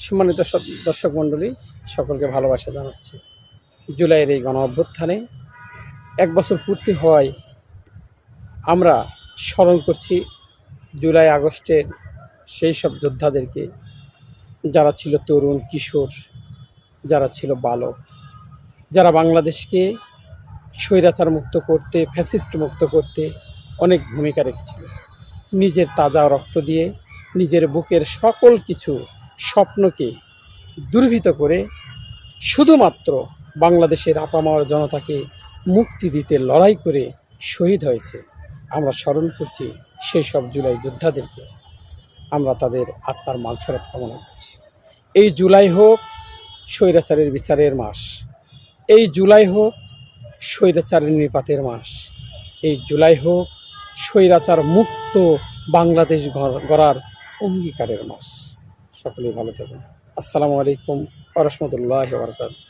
সম্মানিত দর্শক মণ্ডলী, সকলকে ভালোবাসা জানাচ্ছি। জুলাইয়ের এই গণ অভ্যুত্থানে 1 বছর পূর্তি হওয়ায় আমরা স্মরণ করছি জুলাই আগস্টের সেই সব যোদ্ধাদেরকে, যারা ছিল তরুণ কিশোর, যারা ছিল বালক, যারা বাংলাদেশকে স্বৈরাচার মুক্ত করতে, ফ্যাসিস্ট মুক্ত করতে অনেক ভূমিকা রেখেছিল। নিজের তাজা রক্ত দিয়ে নিজের বুকের সকল কিছু স্বপ্নকে দুর্বৃত করে শুধুমাত্র বাংলাদেশের আপামর জনতাকে মুক্তি দিতে লড়াই করে শহীদ হয়েছে। আমরা স্মরণ করছি সেই সব জুলাই যোদ্ধাদেরকে, আমরা তাদের আত্মার মাগফিরাত কামনা করছি। এই জুলাই হোক স্বৈরাচারের বিচারের মাস, এই জুলাই হোক স্বৈরাচারের নিপাতের মাস, এই জুলাই হোক স্বৈরাচার মুক্ত বাংলাদেশ গড়ার অঙ্গীকারের মাস। সকলেই ভালো থাকুন। আসসালামু আলাইকুম ওয়া রাহমাতুল্লাহি ওয়া বারাকাতুহু।